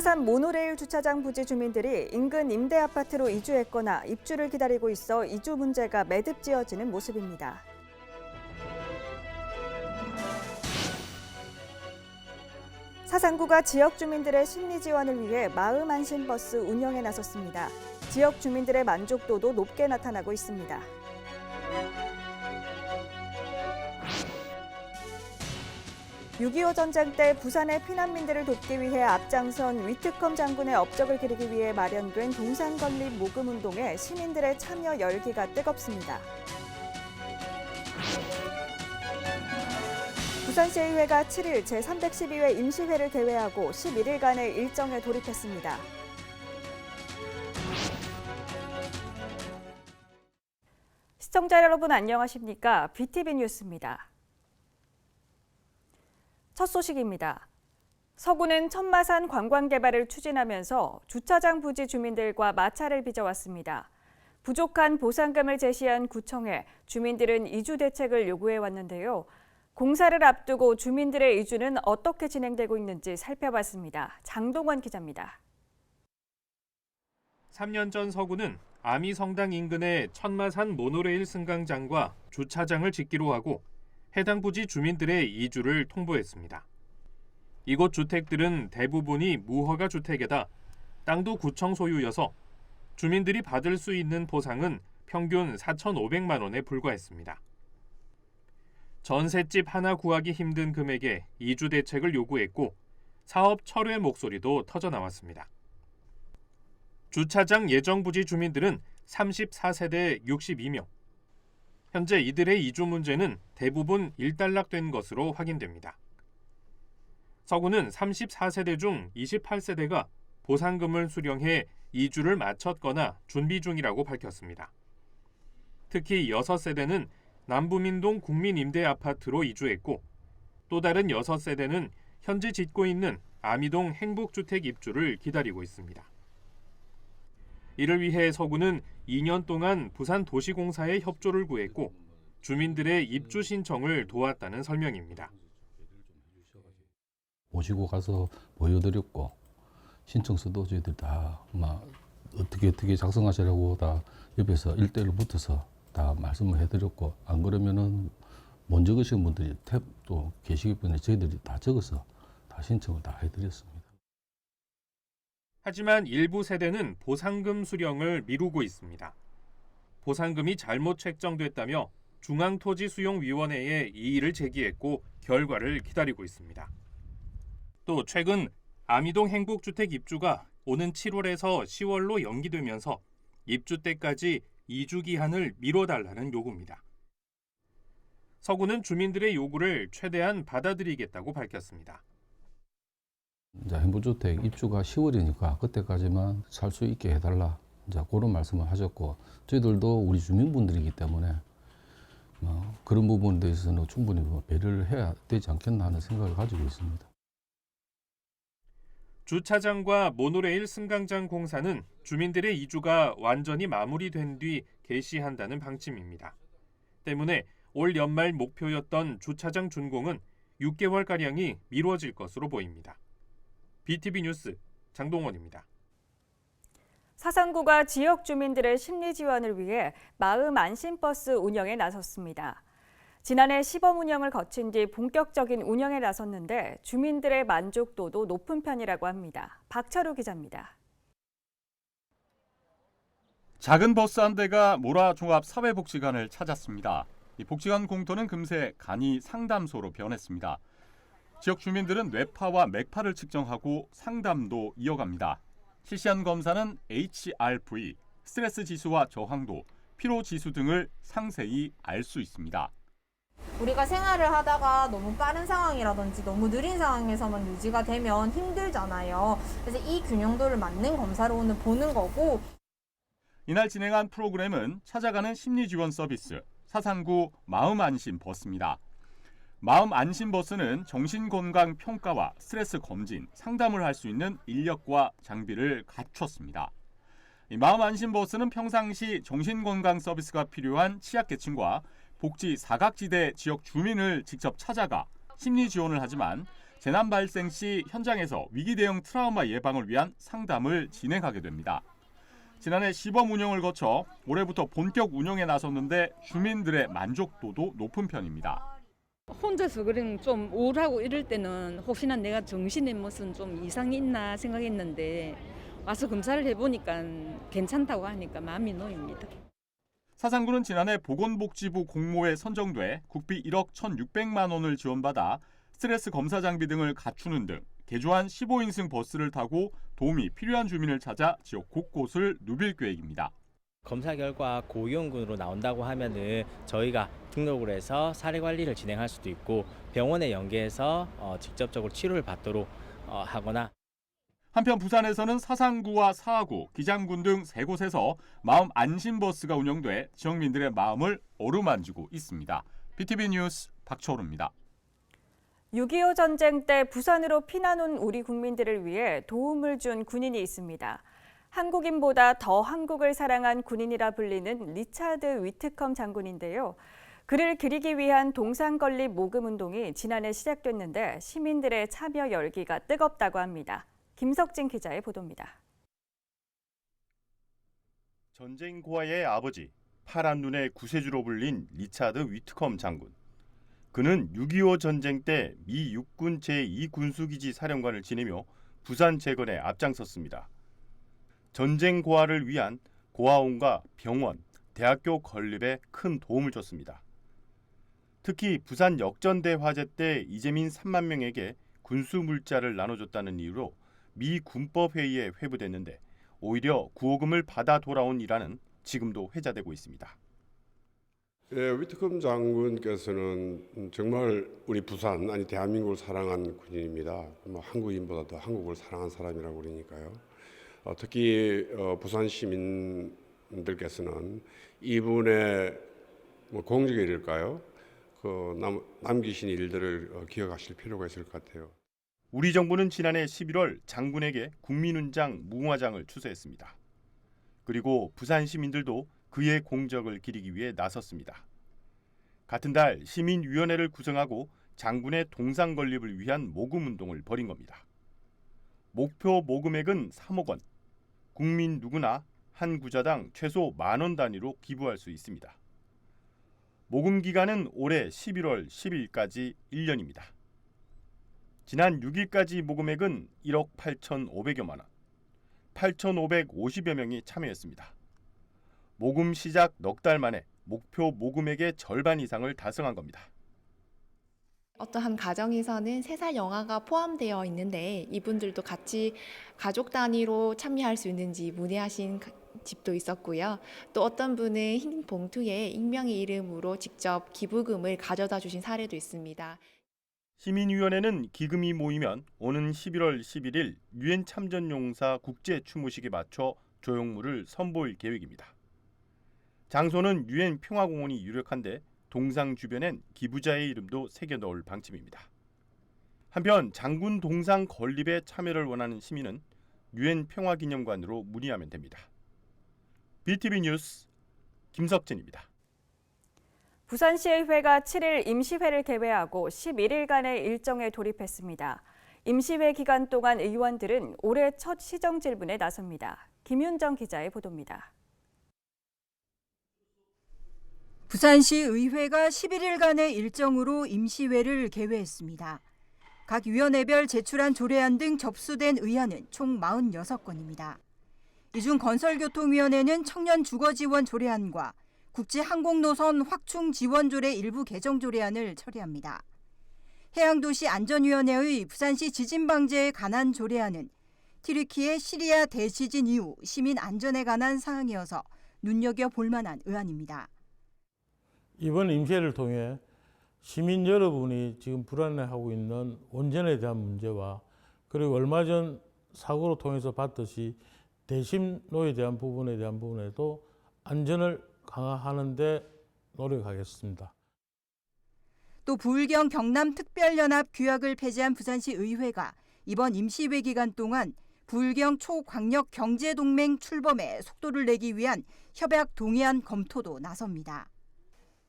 천마산 모노레일 주차장 부지 주민들이 인근 임대 아파트로 이주했거나 입주를 기다리고 있어 이주 문제가 매듭지어지는 모습입니다. 사상구가 지역 주민들의 심리 지원을 위해 마음안심버스 운영에 나섰습니다. 지역 주민들의 만족도도 높게 나타나고 있습니다. 6.25 전쟁 때 부산의 피난민들을 돕기 위해 앞장선 위트컴 장군의 업적을 기리기 위해 마련된 동산 건립 모금 운동에 시민들의 참여 열기가 뜨겁습니다. 부산시의회가 7일 제312회 임시회를 개회하고 11일간의 일정에 돌입했습니다. 시청자 여러분 안녕하십니까? BTV 뉴스입니다. 첫 소식입니다. 서구는 천마산 관광 개발을 추진하면서 주차장 부지 주민들과 마찰을 빚어왔습니다. 부족한 보상금을 제시한 구청에 주민들은 이주 대책을 요구해 왔는데요. 공사를 앞두고 주민들의 이주는 어떻게 진행되고 있는지 살펴봤습니다. 장동원 기자입니다. 3년 전 서구는 아미성당 인근의 천마산 모노레일 승강장과 주차장을 짓기로 하고 해당 부지 주민들의 이주를 통보했습니다. 이곳 주택들은 대부분이 무허가 주택에다 땅도 구청 소유여서 주민들이 받을 수 있는 보상은 평균 4,500만 원에 불과했습니다. 전셋집 하나 구하기 힘든 금액에 이주 대책을 요구했고 사업 철회 목소리도 터져나왔습니다. 주차장 예정 부지 주민들은 34세대 62명. 현재 이들의 이주 문제는 대부분 일단락된 것으로 확인됩니다. 서구는 34세대 중 28세대가 보상금을 수령해 이주를 마쳤거나 준비 중이라고 밝혔습니다. 특히 6세대는 남부민동 국민임대아파트로 이주했고 또 다른 6세대는 현재 짓고 있는 아미동 행복주택 입주를 기다리고 있습니다. 이를 위해 서구는 2년 동안 부산도시공사에 협조를 구했고 주민들의 입주 신청을 도왔다는 설명입니다. 모시고 가서 보여드렸고 신청서도 저희들 다 어떻게 작성하시라고 다 옆에서 1대1로 붙어서 다 말씀을 해드렸고 안 그러면은 못 적으신 분들이 탭도 계시기 때문에 저희들이 다 적어서 다 신청을 다 해드렸습니다. 하지만 일부 세대는 보상금 수령을 미루고 있습니다. 보상금이 잘못 책정됐다며 중앙토지수용위원회에 이의를 제기했고 결과를 기다리고 있습니다. 또 최근 아미동 행복주택 입주가 오는 7월에서 10월로 연기되면서 입주 때까지 이주 기한을 미뤄달라는 요구입니다. 서구는 주민들의 요구를 최대한 받아들이겠다고 밝혔습니다. 이제 행복주택 입주가 10월이니까 그때까지만 살 수 있게 해달라. 이제 그런 말씀을 하셨고 저희들도 우리 주민분들이기 때문에 그런 부분에 대해서는 충분히 배려를 해야 되지 않겠나 하는 생각을 가지고 있습니다. 주차장과 모노레일 승강장 공사는 주민들의 이주가 완전히 마무리된 뒤 개시한다는 방침입니다. 때문에 올 연말 목표였던 주차장 준공은 6개월가량이 미뤄질 것으로 보입니다. BTV 뉴스 장동원입니다. 사상구가 지역 주민들의 심리 지원을 위해 마음안심버스 운영에 나섰습니다. 지난해 시범 운영을 거친 뒤 본격적인 운영에 나섰는데 주민들의 만족도도 높은 편이라고 합니다. 박철우 기자입니다. 작은 버스 한 대가 모라 종합 사회복지관을 찾았습니다. 이 복지관 공터는 금세 간이 상담소로 변했습니다. 지역 주민들은 뇌파와 맥파를 측정하고 상담도 이어갑니다. 실시한 검사는 HRV, 스트레스 지수와 저항도, 피로 지수 등을 상세히 알 수 있습니다. 우리가 생활을 하다가 너무 빠른 상황이라든지 너무 느린 상황에서만 유지가 되면 힘들잖아요. 그래서 이 균형도를 맞는 검사로 오늘 보는 거고. 이날 진행한 프로그램은 찾아가는 심리지원 서비스, 사상구 마음안심버스입니다. 마음안심버스는 정신건강 평가와 스트레스 검진, 상담을 할 수 있는 인력과 장비를 갖췄습니다. 이 마음안심버스는 평상시 정신건강 서비스가 필요한 취약계층과 복지 사각지대 지역 주민을 직접 찾아가 심리 지원을 하지만 재난 발생 시 현장에서 위기 대응 트라우마 예방을 위한 상담을 진행하게 됩니다. 지난해 시범 운영을 거쳐 올해부터 본격 운영에 나섰는데 주민들의 만족도도 높은 편입니다. 혼자서 그냥 좀 우울하고 이럴 때는 혹시나 내가 정신에 무슨 좀 이상이 있나 생각했는데 와서 검사를 해보니까 괜찮다고 하니까 마음이 놓입니다. 사상구는 지난해 보건복지부 공모에 선정돼 국비 1억 1,600만 원을 지원받아 스트레스 검사 장비 등을 갖추는 등 개조한 15인승 버스를 타고 도움이 필요한 주민을 찾아 지역 곳곳을 누빌 계획입니다. 검사 결과 고위험군으로 나온다고 하면은 저희가 등록을 해서 사례 관리를 진행할 수도 있고 병원에 연계해서 직접적으로 치료를 받도록 하거나. 한편 부산에서는 사상구와 사하구, 기장군 등 세 곳에서 마음 안심버스가 운영돼 지역민들의 마음을 어루만지고 있습니다. BTV 뉴스 박철우입니다. 6.25 전쟁 때 부산으로 피난 온 우리 국민들을 위해 도움을 준 군인이 있습니다. 한국인보다 더 한국을 사랑한 군인이라 불리는 리차드 위트컴 장군인데요. 그를 기리기 위한 동상 건립 모금 운동이 지난해 시작됐는데 시민들의 참여 열기가 뜨겁다고 합니다. 김석진 기자의 보도입니다. 전쟁 고아의 아버지, 파란 눈의 구세주로 불린 리차드 위트컴 장군. 그는 6.25 전쟁 때 미 육군 제2군수기지 사령관을 지내며 부산 재건에 앞장섰습니다. 전쟁 고아를 위한 고아원과 병원, 대학교 건립에 큰 도움을 줬습니다. 특히 부산 역전대 화재 때 이재민 3만 명에게 군수 물자를 나눠줬다는 이유로 미 군법회의에 회부됐는데 오히려 구호금을 받아 돌아온 일화는 지금도 회자되고 있습니다. 위트컴 장군께서는 정말 우리 부산, 아니 대한민국을 사랑한 군인입니다. 한국인보다 더 한국을 사랑한 사람이라고 그러니까요. 특히 부산 시민들께서는 이분의 공적의 일일까요? 남기신 일들을 기억하실 필요가 있을 것 같아요. 우리 정부는 지난해 11월 장군에게 국민훈장 무궁화장을 추서했습니다. 그리고 부산 시민들도 그의 공적을 기리기 위해 나섰습니다. 같은 달 시민위원회를 구성하고 장군의 동상 건립을 위한 모금 운동을 벌인 겁니다. 목표 모금액은 3억 원. 국민 누구나 한 구자당 최소 10,000원 단위로 기부할 수 있습니다. 모금 기간은 올해 11월 10일까지 1년입니다. 지난 6일까지 모금액은 1억 8,500여만 원, 8,550여 명이 참여했습니다. 모금 시작 넉 달 만에 목표 모금액의 절반 이상을 달성한 겁니다. 어떠한 가정에서는 3살 영아가 포함되어 있는데 이분들도 같이 가족 단위로 참여할 수 있는지 문의하신 집도 있었고요. 또 어떤 분은 흰 봉투에 익명의 이름으로 직접 기부금을 가져다 주신 사례도 있습니다. 시민위원회는 기금이 모이면 오는 11월 11일 유엔 참전용사 국제추모식에 맞춰 조형물을 선보일 계획입니다. 장소는 유엔 평화공원이 유력한데 동상 주변엔 기부자의 이름도 새겨 넣을 방침입니다. 한편 장군 동상 건립에 참여를 원하는 시민은 유엔 평화기념관으로 문의하면 됩니다. BTV 뉴스 김석진입니다. 부산시의회가 7일 임시회를 개회하고 11일간의 일정에 돌입했습니다. 임시회 기간 동안 의원들은 올해 첫 시정 질문에 나섭니다. 김윤정 기자의 보도입니다. 부산시의회가 11일간의 일정으로 임시회를 개회했습니다. 각 위원회별 제출한 조례안 등 접수된 의안은 총 46건입니다. 이 중 건설교통위원회는 청년주거지원 조례안과 국제항공노선 확충 지원 조례 일부 개정 조례안을 처리합니다. 해양도시안전위원회의 부산시 지진방재에 관한 조례안은 튀르키예 시리아 대지진 이후 시민 안전에 관한 사항이어서 눈여겨볼 만한 의안입니다. 이번 임시회를 통해 시민 여러분이 지금 불안해하고 있는 원전에 대한 문제와 그리고 얼마 전 사고로 통해서 봤듯이 대심로에 대한 부분에도 안전을 강화하는 데 노력하겠습니다. 또 부울경 경남특별연합 규약을 폐지한 부산시 의회가 이번 임시회 기간 동안 부울경 초광역경제동맹 출범에 속도를 내기 위한 협약 동의안 검토도 나섭니다.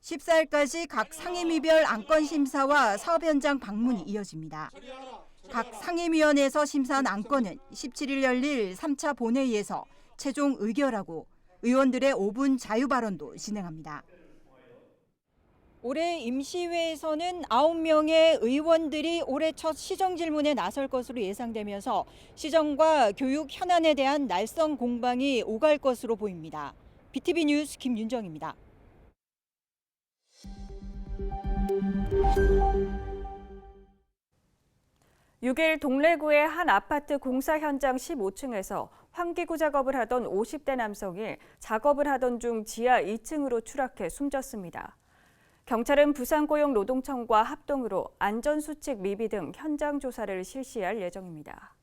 14일까지 각 상임위별 안건 심사와 사업 현장 방문이 이어집니다. 각 상임위원회에서 심사한 안건은 17일 열릴 3차 본회의에서 최종 의결하고 의원들의 5분 자유 발언도 진행합니다. 올해 임시회에서는 9명의 의원들이 올해 첫 시정 질문에 나설 것으로 예상되면서 시정과 교육 현안에 대한 날선 공방이 오갈 것으로 보입니다. BTV 뉴스 김윤정입니다. 6일 동래구의 한 아파트 공사 현장 15층에서 환기구 작업을 하던 50대 남성이 작업을 하던 중 지하 2층으로 추락해 숨졌습니다. 경찰은 부산고용노동청과 합동으로 안전수칙 미비 등 현장 조사를 실시할 예정입니다.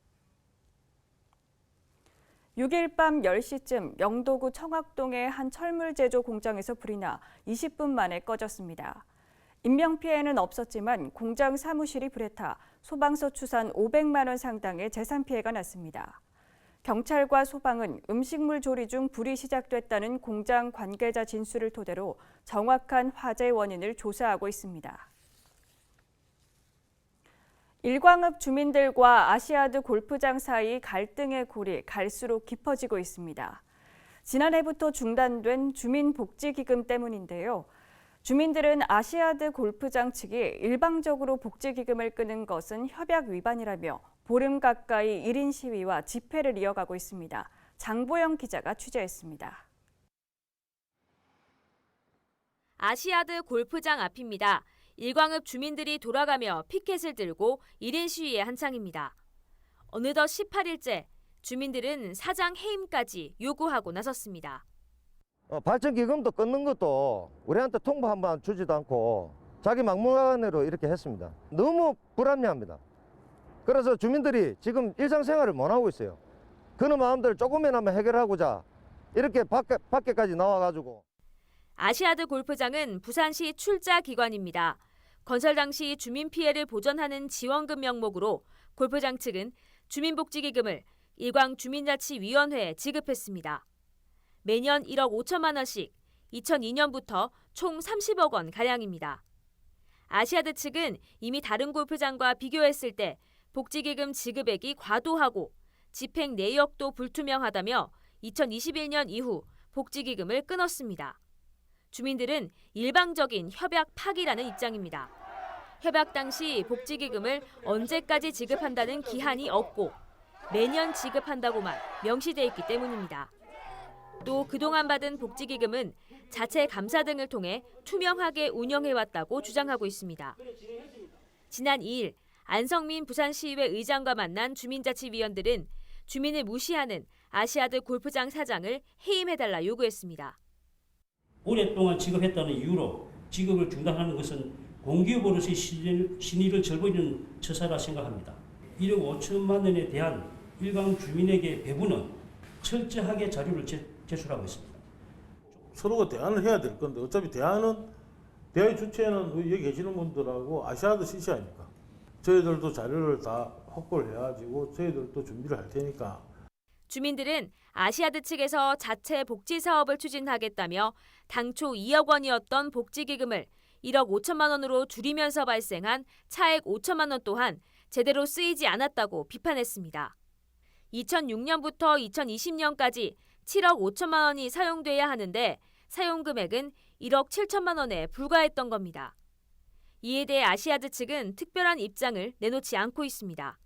6일 밤 10시쯤 영도구 청학동의 한 철물 제조 공장에서 불이 나 20분 만에 꺼졌습니다. 인명피해는 없었지만 공장 사무실이 불에 타 소방서 추산 500만 원 상당의 재산 피해가 났습니다. 경찰과 소방은 음식물 조리 중 불이 시작됐다는 공장 관계자 진술을 토대로 정확한 화재 원인을 조사하고 있습니다. 일광읍 주민들과 아시아드 골프장 사이 갈등의 골이 갈수록 깊어지고 있습니다. 지난해부터 중단된 주민복지기금 때문인데요. 주민들은 아시아드 골프장 측이 일방적으로 복지기금을 끄는 것은 협약 위반이라며 보름 가까이 1인 시위와 집회를 이어가고 있습니다. 장보영 기자가 취재했습니다. 아시아드 골프장 앞입니다. 일광읍 주민들이 돌아가며 피켓을 들고 1인 시위에 한창입니다. 어느덧 18일째 주민들은 사장 해임까지 요구하고 나섰습니다. 발전기금도 끊는 것도 우리한테 통보 한번 주지도 않고 자기 막무가내로 이렇게 했습니다. 너무 불합리합니다. 그래서 주민들이 지금 일상생활을 못하고 있어요. 그런 마음들을 조금이나마 해결하고자 이렇게 밖에까지 나와가지고. 아시아드 골프장은 부산시 출자 기관입니다. 건설 당시 주민 피해를 보전하는 지원금 명목으로 골프장 측은 주민복지기금을 일광주민자치위원회에 지급했습니다. 매년 1억 5천만 원씩 2002년부터 총 30억 원 가량입니다. 아시아드 측은 이미 다른 골프장과 비교했을 때 복지기금 지급액이 과도하고 집행 내역도 불투명하다며 2021년 이후 복지기금을 끊었습니다. 주민들은 일방적인 협약 파기라는 입장입니다. 협약 당시 복지기금을 언제까지 지급한다는 기한이 없고 매년 지급한다고만 명시돼 있기 때문입니다. 또 그동안 받은 복지기금은 자체 감사 등을 통해 투명하게 운영해왔다고 주장하고 있습니다. 지난 2일 안성민 부산시의회 의장과 만난 주민자치위원들은 주민을 무시하는 아시아드 골프장 사장을 해임해달라 요구했습니다. 오랫동안 지급했다는 이유로 지급을 중단하는 것은 공기업으로서의 신의를 절버리는 처사라 생각합니다. 1억 5천만 원에 대한 일광 주민에게 배부는 철저하게 자료를 제출하고 있습니다. 서로가 대안을 해야 될 건데 어차피 대화의 주체는 여기 계시는 분들하고 아시아드 CC 아닙니까? 저희들도 자료를 다 확보를 해가지고 저희들도 준비를 할 테니까. 주민들은 아시아드 측에서 자체 복지 사업을 추진하겠다며 당초 2억 원이었던 복지기금을 1억 5천만 원으로 줄이면서 발생한 차액 5천만 원 또한 제대로 쓰이지 않았다고 비판했습니다. 2006년부터 2020년까지 7억 5천만 원이 사용돼야 하는데 사용 금액은 1억 7천만 원에 불과했던 겁니다. 이에 대해 아시아드 측은 특별한 입장을 내놓지 않고 있습니다.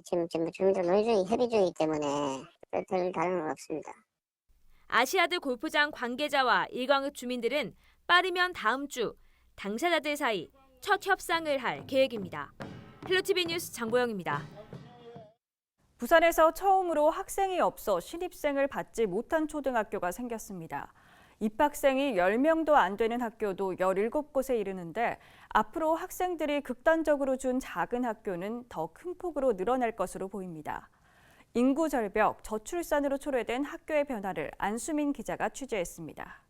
지금 주민들 논의 중에 협의 중이기 때문에 별 다른 건 없습니다. 아시아드 골프장 관계자와 일광읍 주민들은 빠르면 다음 주 당사자들 사이 첫 협상을 할 계획입니다. 헬로티비 뉴스 장보영입니다. 부산에서 처음으로 학생이 없어 신입생을 받지 못한 초등학교가 생겼습니다. 입학생이 10명도 안 되는 학교도 17곳에 이르는데 앞으로 학생들이 극단적으로 준 작은 학교는 더 큰 폭으로 늘어날 것으로 보입니다. 인구 절벽, 저출산으로 초래된 학교의 변화를 안수민 기자가 취재했습니다.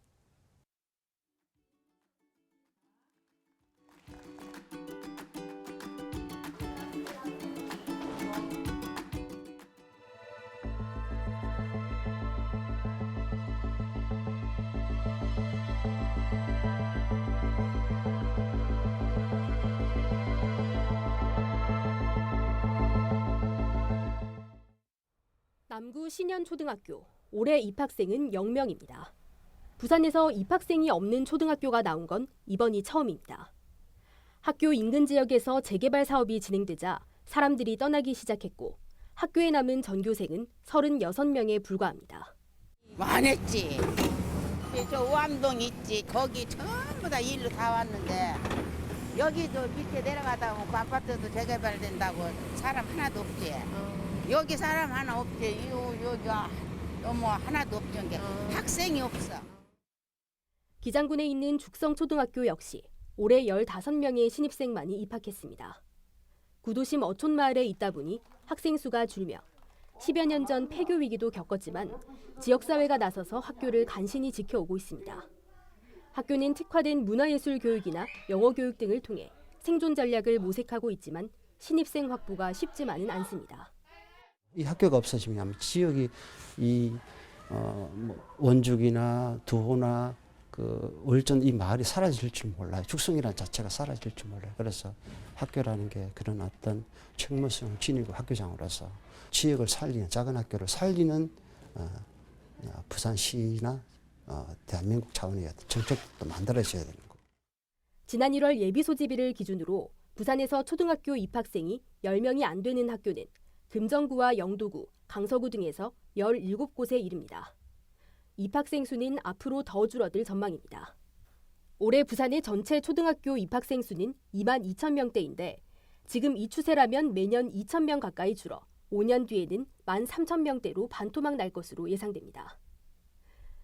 남구 신현초등학교, 올해 입학생은 0명입니다. 부산에서 입학생이 없는 초등학교가 나온 건 이번이 처음입니다. 학교 인근 지역에서 재개발 사업이 진행되자 사람들이 떠나기 시작했고 학교에 남은 전교생은 36명에 불과합니다. 많았지. 저 우암동 있지. 거기 전부 다 일로 다 왔는데 여기도 밑에 내려가다 보면 그 아파트도 재개발된다고 사람 하나도 없지. 여기 사람 하나 없지. 여기 너무 하나도 없지. 학생이 없어. 기장군에 있는 죽성초등학교 역시 올해 15명의 신입생만이 입학했습니다. 구도심 어촌마을에 있다 보니 학생 수가 줄며 10여 년 전 폐교 위기도 겪었지만 지역사회가 나서서 학교를 간신히 지켜오고 있습니다. 학교는 특화된 문화예술 교육이나 영어 교육 등을 통해 생존 전략을 모색하고 있지만 신입생 확보가 쉽지만은 않습니다. 이 학교가 없어지면 지역이 원죽이나 두호나 그 월전 이 마을이 사라질 줄 몰라요. 죽성이라는 자체가 사라질 줄 몰라요. 그래서 학교라는 게 그런 어떤 책무성을 지니고 학교장으로서 지역을 살리는 작은 학교를 살리는 부산시나 대한민국 차원의 정책도 만들어져야 되는 거고. 지난 1월 예비 소집일을 기준으로 부산에서 초등학교 입학생이 10명이 안 되는 학교는 금정구와 영도구, 강서구 등에서 17곳에 이릅니다. 입학생 수는 앞으로 더 줄어들 전망입니다. 올해 부산의 전체 초등학교 입학생 수는 2만 2천 명대인데 지금 이 추세라면 매년 2천 명 가까이 줄어 5년 뒤에는 1만 3천 명대로 반토막 날 것으로 예상됩니다.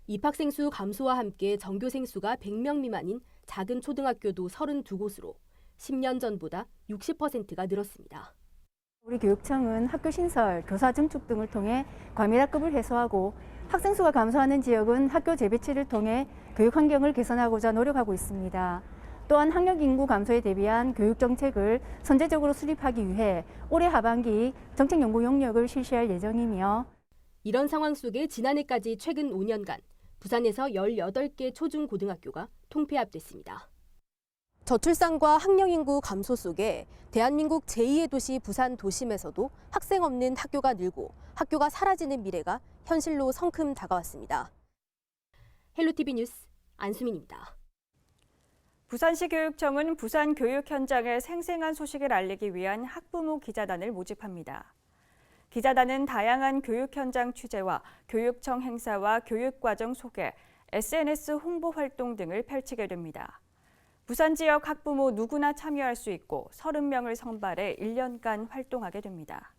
입학생 수 감소와 함께 전교생 수가 100명 미만인 작은 초등학교도 32곳으로 10년 전보다 60%가 늘었습니다. 우리 교육청은 학교 신설, 교사 증축 등을 통해 과밀학급을 해소하고 학생 수가 감소하는 지역은 학교 재배치를 통해 교육 환경을 개선하고자 노력하고 있습니다. 또한 학령 인구 감소에 대비한 교육 정책을 선제적으로 수립하기 위해 올해 하반기 정책 연구 용역을 실시할 예정이며 이런 상황 속에 지난해까지 최근 5년간 부산에서 18개 초중고등학교가 통폐합됐습니다. 저출산과 학령 인구 감소 속에 대한민국 제2의 도시 부산 도심에서도 학생 없는 학교가 늘고 학교가 사라지는 미래가 현실로 성큼 다가왔습니다. 헬로티비 뉴스 안수민입니다. 부산시 교육청은 부산 교육 현장의 생생한 소식을 알리기 위한 학부모 기자단을 모집합니다. 기자단은 다양한 교육 현장 취재와 교육청 행사와 교육과정 소개, SNS 홍보 활동 등을 펼치게 됩니다. 부산 지역 학부모 누구나 참여할 수 있고 30명을 선발해 1년간 활동하게 됩니다.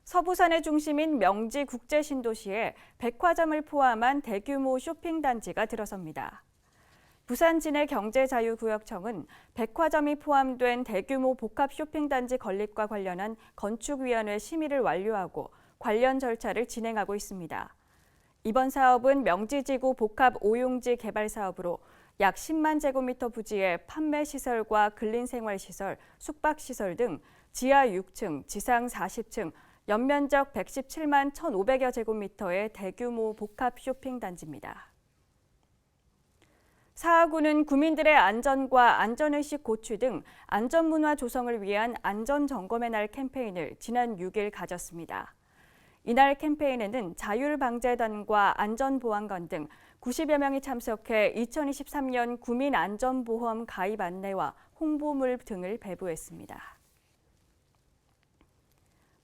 서부산의 중심인 명지 국제신도시에 백화점을 포함한 대규모 쇼핑단지가 들어섭니다. 부산진해경제자유구역청은 백화점이 포함된 대규모 복합 쇼핑단지 건립과 관련한 건축위원회 심의를 완료하고 관련 절차를 진행하고 있습니다. 이번 사업은 명지지구 복합 오용지 개발 사업으로 약 10만 제곱미터 부지의 판매시설과 근린생활시설, 숙박시설 등 지하 6층, 지상 40층, 연면적 117만 1,500여 제곱미터의 대규모 복합 쇼핑단지입니다. 사하구는 구민들의 안전과 안전의식 고취 등 안전문화 조성을 위한 안전점검의 날 캠페인을 지난 6일 가졌습니다. 이날 캠페인에는 자율방재단과 안전보안관 등 90여 명이 참석해 2023년 구민안전보험 가입 안내와 홍보물 등을 배부했습니다.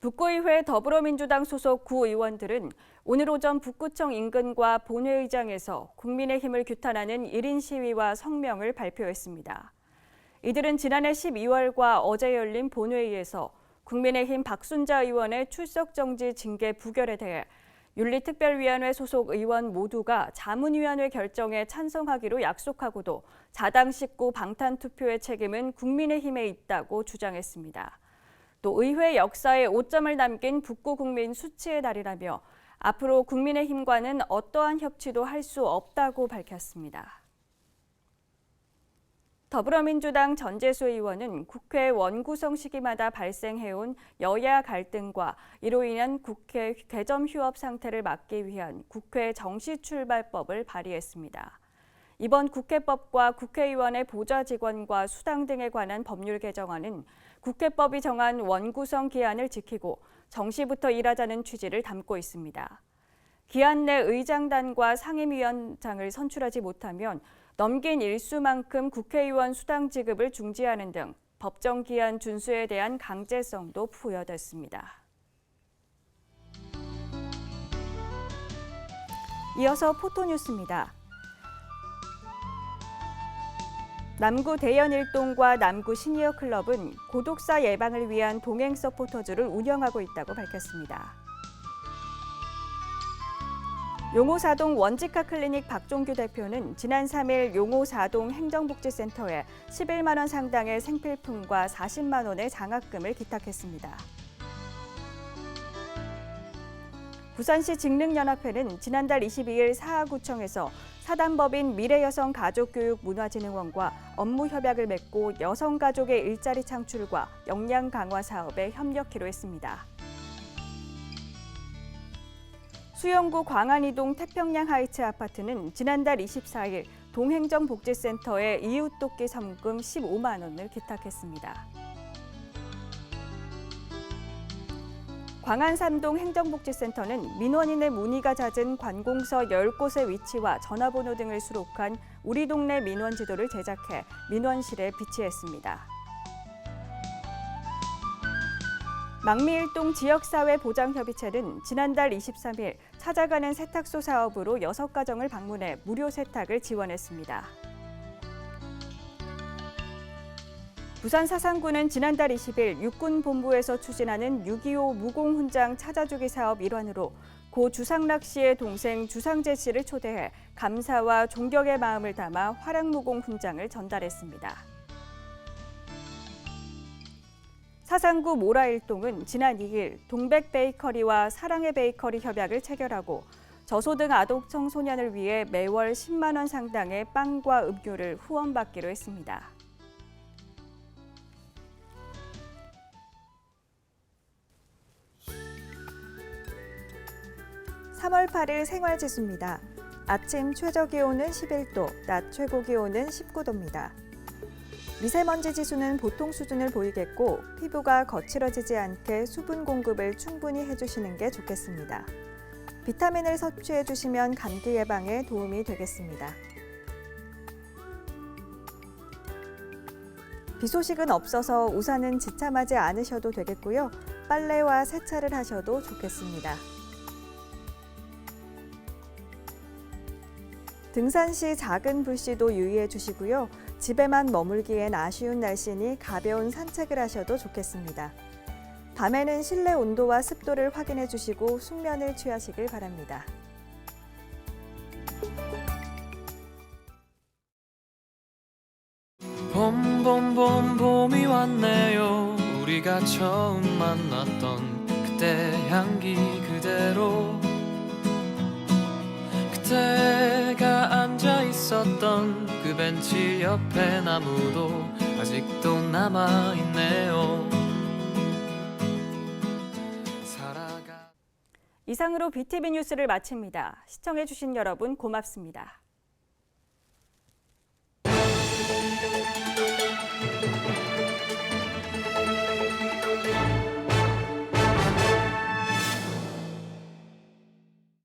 북구의회 더불어민주당 소속 구의원들은 오늘 오전 북구청 인근과 본회의장에서 국민의힘을 규탄하는 1인 시위와 성명을 발표했습니다. 이들은 지난해 12월과 어제 열린 본회의에서 국민의힘 박순자 의원의 출석정지 징계 부결에 대해 윤리특별위원회 소속 의원 모두가 자문위원회 결정에 찬성하기로 약속하고도 자당 식구 방탄투표의 책임은 국민의힘에 있다고 주장했습니다. 또 의회 역사에 오점을 남긴 북구 국민 수치의 날이라며 앞으로 국민의힘과는 어떠한 협치도 할 수 없다고 밝혔습니다. 더불어민주당 전재수 의원은 국회 원구성 시기마다 발생해온 여야 갈등과 이로 인한 국회 개점 휴업 상태를 막기 위한 국회 정시출발법을 발의했습니다. 이번 국회법과 국회의원의 보좌 직원과 수당 등에 관한 법률 개정안은 국회법이 정한 원구성 기한을 지키고 정시부터 일하자는 취지를 담고 있습니다. 기한 내 의장단과 상임위원장을 선출하지 못하면 넘긴 일수만큼 국회의원 수당 지급을 중지하는 등 법정 기한 준수에 대한 강제성도 부여됐습니다. 이어서 포토뉴스입니다. 남구 대연일동과 남구 시니어클럽은 고독사 예방을 위한 동행 서포터즈를 운영하고 있다고 밝혔습니다. 용호사동 원직화 클리닉 박종규 대표는 지난 3일 용호사동 행정복지센터에 11만 원 상당의 생필품과 40만 원의 장학금을 기탁했습니다. 부산시 직능연합회는 지난달 22일 사하구청에서 사단법인 미래여성가족교육문화진흥원과 업무 협약을 맺고 여성가족의 일자리 창출과 역량 강화 사업에 협력키로 했습니다. 수영구 광안이동 태평양 하이츠 아파트는 지난달 24일 동행정복지센터에 이웃돕기 성금 15만 원을 기탁했습니다. 광안삼동 행정복지센터는 민원인의 문의가 잦은 관공서 10곳의 위치와 전화번호 등을 수록한 우리 동네 민원 지도를 제작해 민원실에 비치했습니다. 망미일동 지역사회보장협의체는 지난달 23일 찾아가는 세탁소 사업으로 6가정을 방문해 무료 세탁을 지원했습니다. 부산 사상구는 지난달 20일 육군본부에서 추진하는 6.25 무공훈장 찾아주기 사업 일환으로 고 주상락 씨의 동생 주상재 씨를 초대해 감사와 존경의 마음을 담아 화랑무공훈장을 전달했습니다. 사상구 모라일동은 지난 2일 동백베이커리와 사랑의 베이커리 협약을 체결하고 저소득 아동 청소년을 위해 매월 10만 원 상당의 빵과 음료를 후원받기로 했습니다. (3월 8일) 생활지수입니다. 아침 최저기온은 11도, 낮 최고기온은 19도입니다. 미세먼지 지수는 보통 수준을 보이겠고 피부가 거칠어지지 않게 수분 공급을 충분히 해주시는 게 좋겠습니다. 비타민을 섭취해 주시면 감기 예방에 도움이 되겠습니다. 비 소식은 없어서 우산은 지참하지 않으셔도 되겠고요. 빨래와 세차를 하셔도 좋겠습니다. 등산 시 작은 불씨도 유의해 주시고요. 집에만 머물기엔 아쉬운 날씨니 가벼운 산책을 하셔도 좋겠습니다. 밤에는 실내 온도와 습도를 확인해 주시고 숙면을 취하시길 바랍니다. 봄이 왔네요. 우리가 처음 만났던 그때 향기 그대로, 그때가 앉아 있었던 그 벤치 옆에 나무도 아직도 남아 있네요. 이상으로 BTV 뉴스를 마칩니다. 시청해 주신 여러분 고맙습니다.